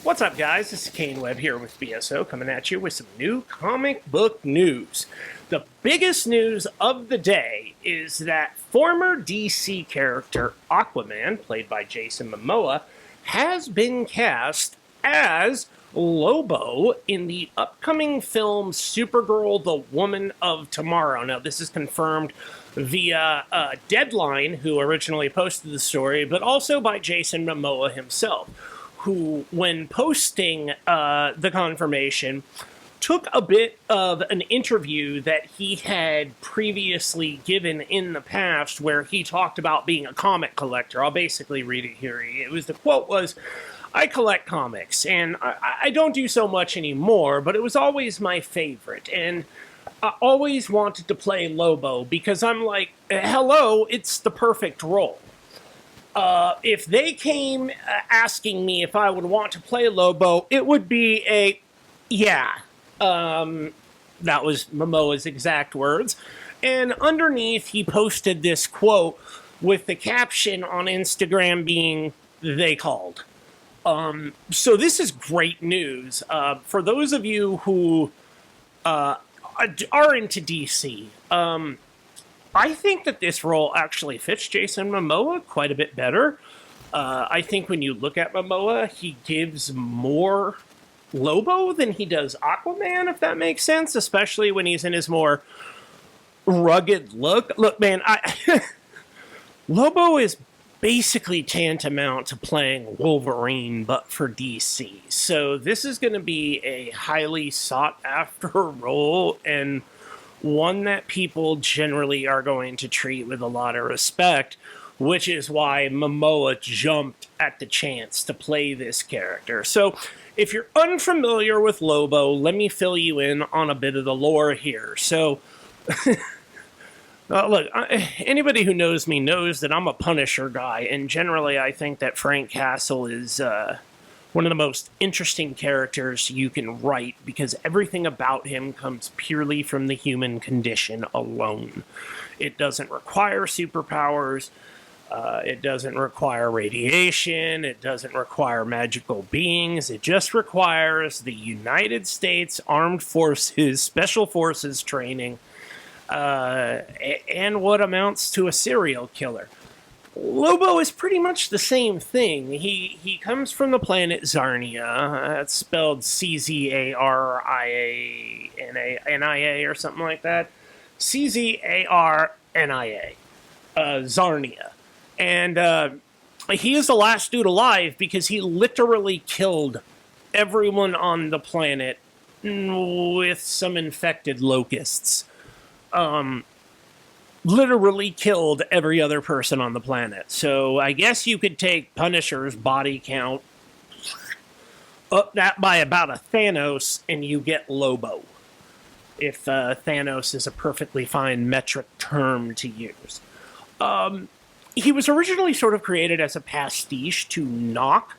What's up, guys? This is Kane Webb here with BSO, coming at you with some new comic book news. The biggest news of the day is that former DC character Aquaman, played by Jason Momoa, has been cast as Lobo in the upcoming film Supergirl, the Woman of Tomorrow. Now, this is confirmed via Deadline, who originally posted the story, but also by Jason Momoa himself, who, when posting the confirmation, took a bit of an interview that he had previously given in the past where he talked about being a comic collector. I'll basically read it here. The quote was, "I collect comics, and I don't do so much anymore, but it was always my favorite, and I always wanted to play Lobo because I'm like, hello, it's the perfect role. If they came asking me if I would want to play Lobo, it would be a yeah." That was Momoa's exact words. And underneath, he posted this quote with the caption on Instagram being, "They called." So this is great news. For those of you who are into DC, I think that this role actually fits Jason Momoa quite a bit better. I think when you look at Momoa, he gives more Lobo than he does Aquaman, if that makes sense, especially when he's in his more rugged look. Look, man, Lobo is basically tantamount to playing Wolverine, but for DC. So this is going to be a highly sought-after role, and one that people generally are going to treat with a lot of respect, which is why Momoa jumped at the chance to play this character. So if you're unfamiliar with Lobo, let me fill you in on a bit of the lore here. So, look, anybody who knows me knows that I'm a Punisher guy, and generally I think that Frank Castle is one of the most interesting characters you can write because everything about him comes purely from the human condition alone. It doesn't require superpowers. It doesn't require radiation. It doesn't require magical beings. It just requires the United States Armed Forces, Special Forces training, and what amounts to a serial killer. Lobo is pretty much the same thing. He comes from the planet Zarnia. It's spelled Czarnia or something like that. Czarnia. Zarnia. And he is the last dude alive because he literally killed everyone on the planet with some infected locusts. Literally killed every other person on the planet. So I guess you could take Punisher's body count, up that by about a Thanos, and you get Lobo. If Thanos is a perfectly fine metric term to use. He was originally sort of created as a pastiche to knock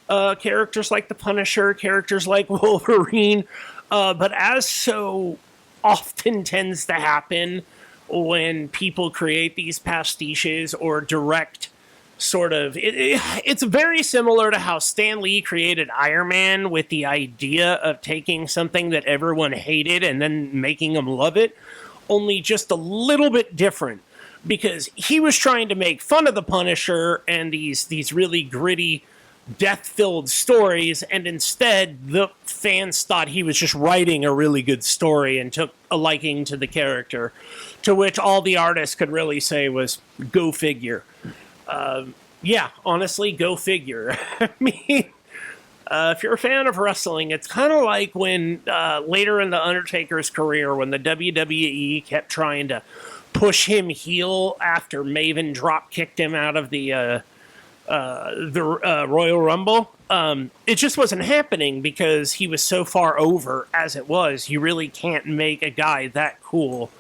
characters like the Punisher, characters like Wolverine, but as so often tends to happen when people create these pastiches or direct sort of... It's very similar to how Stan Lee created Iron Man with the idea of taking something that everyone hated and then making them love it, only just a little bit different. Because he was trying to make fun of the Punisher and these really gritty, death-filled stories, and instead the fans thought he was just writing a really good story and took a liking to the character, to which all the artists could really say was, go figure. Yeah, honestly, go figure. I mean, if you're a fan of wrestling, it's kind of like when later in The Undertaker's career, when the WWE kept trying to push him heel after Maven drop kicked him out of the Royal Rumble. It just wasn't happening because he was so far over as it was. You really can't make a guy that cool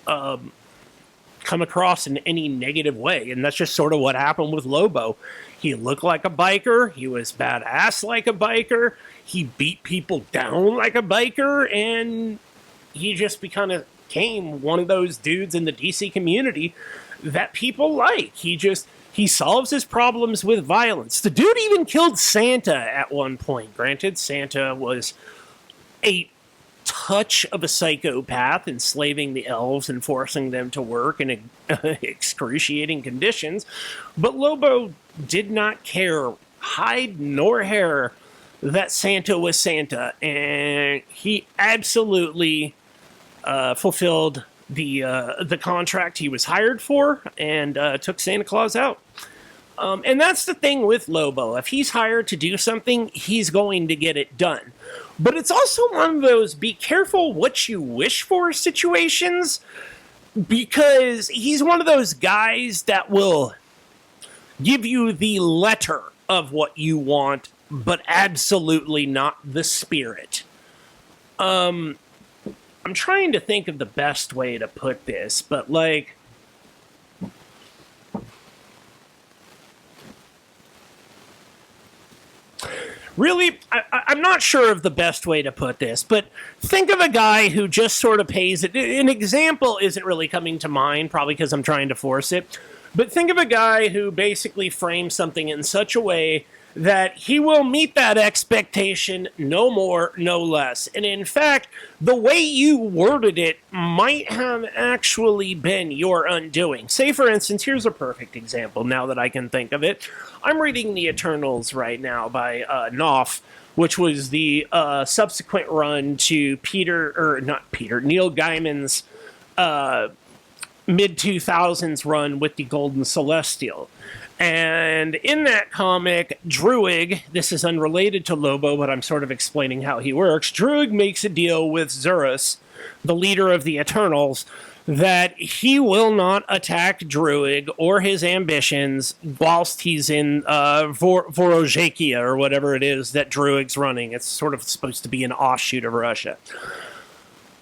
come across in any negative way, and that's just sort of what happened with Lobo. He looked like a biker. He was badass like a biker. He beat people down like a biker, and he just became one of those dudes in the DC community that people like. He He solves his problems with violence. The dude even killed Santa at one point. Granted, Santa was a touch of a psychopath, enslaving the elves and forcing them to work in excruciating conditions. But Lobo did not care, hide nor hair, that Santa was Santa. And he absolutely fulfilled the contract he was hired for and took Santa Claus out. And that's the thing with Lobo. If he's hired to do something, he's going to get it done. But it's also one of those be careful what you wish for situations, because he's one of those guys that will give you the letter of what you want, but absolutely not the spirit. I'm trying to think of the best way to put this, but like, really, I'm not sure of the best way to put this, but think of a guy who just sort of pays it. An example isn't really coming to mind, probably because I'm trying to force it, but think of a guy who basically frames something in such a way that he will meet that expectation, no more, no less. And in fact, the way you worded it might have actually been your undoing. Say, for instance, here's a perfect example now that I can think of it. I'm reading The Eternals right now by Knopf, which was the subsequent run to Neil Gaiman's mid-2000s run with the Golden Celestial. And in that comic, Druig, this is unrelated to Lobo, but I'm sort of explaining how he works, Druig makes a deal with Zurus, the leader of the Eternals, that he will not attack Druig or his ambitions whilst he's in Vorozhekia, or whatever it is that Druig's running. It's sort of supposed to be an offshoot of Russia.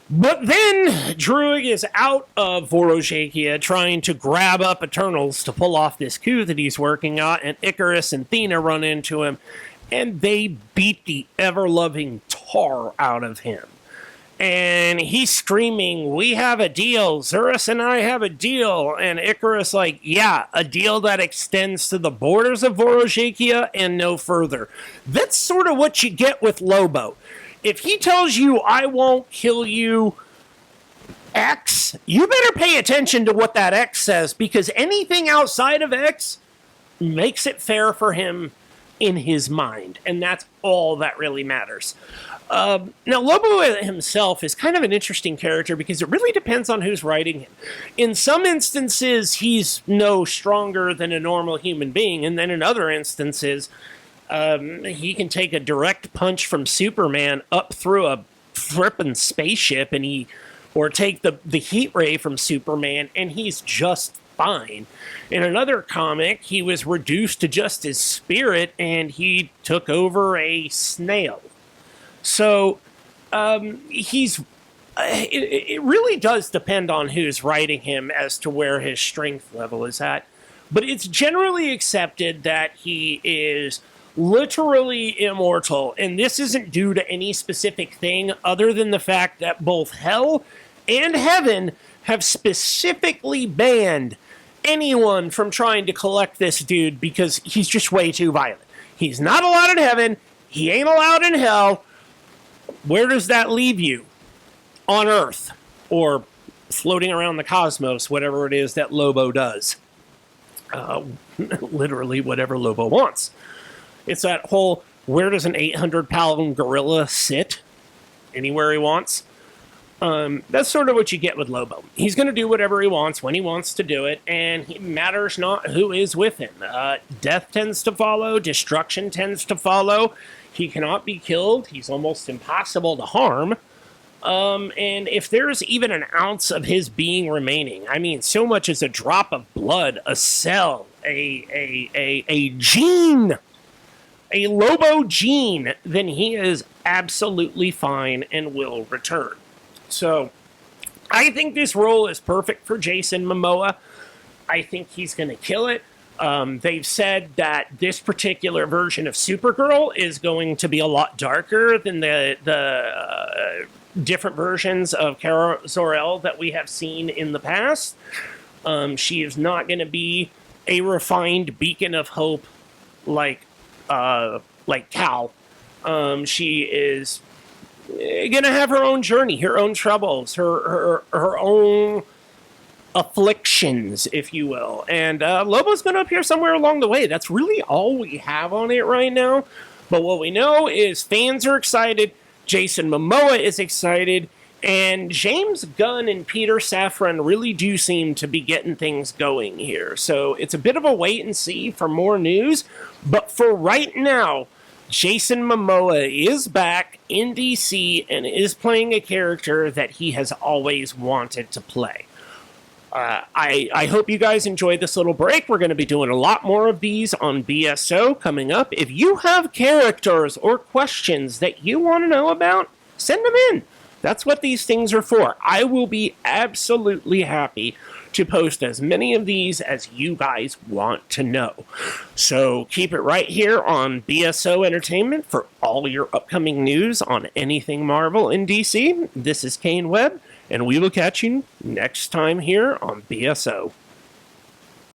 But then Druig is out of Vorozhekia trying to grab up Eternals to pull off this coup that he's working on, and Icarus and Thena run into him, and they beat the ever-loving tar out of him. And he's screaming, "We have a deal, Zurus and I have a deal," and Icarus like, "Yeah, a deal that extends to the borders of Vorozhekia and no further." That's sort of what you get with Lobo. If he tells you, "I won't kill you X," you better pay attention to what that X says, because anything outside of X makes it fair for him in his mind, and that's all that really matters. Now, Lobo himself is kind of an interesting character because it really depends on who's writing him. In some instances, he's no stronger than a normal human being, and then in other instances, he can take a direct punch from Superman up through a flippin' spaceship, or take the heat ray from Superman, and he's just fine. In another comic, he was reduced to just his spirit, and he took over a snail. So, it really does depend on who's writing him as to where his strength level is at. But it's generally accepted that he is literally immortal, and this isn't due to any specific thing other than the fact that both hell and heaven have specifically banned anyone from trying to collect this dude because he's just way too violent. He's not allowed in heaven, he ain't allowed in hell. Where does that leave you? On Earth, or floating around the cosmos, whatever it is that Lobo does. Literally whatever Lobo wants. It's that whole, where does an 800-pound gorilla sit? Anywhere he wants. That's sort of what you get with Lobo. He's going to do whatever he wants when he wants to do it, and it matters not who is with him. Death tends to follow. Destruction tends to follow. He cannot be killed. He's almost impossible to harm. And if there's even an ounce of his being remaining, I mean, so much as a drop of blood, a cell, a gene, a Lobo gene, then he is absolutely fine and will return. So, I think this role is perfect for Jason Momoa. I think he's going to kill it. They've said that this particular version of Supergirl is going to be a lot darker than the different versions of Kara Zor-El that we have seen in the past. She is not going to be a refined beacon of hope like Cal. She is gonna have her own journey, her own troubles, her own afflictions, if you will. And Lobo's gonna appear somewhere along the way. That's really all we have on it right now. But what we know is fans are excited, Jason Momoa is excited, and James Gunn and Peter Safran really do seem to be getting things going here. So it's a bit of a wait and see for more news. But for right now, Jason Momoa is back in DC and is playing a character that he has always wanted to play. I hope you guys enjoyed this little break. We're going to be doing a lot more of these on BSO coming up. If you have characters or questions that you want to know about, send them in. That's what these things are for. I will be absolutely happy to post as many of these as you guys want to know. So keep it right here on BSO Entertainment for all your upcoming news on anything Marvel in DC. This is Kane Webb, and we will catch you next time here on BSO.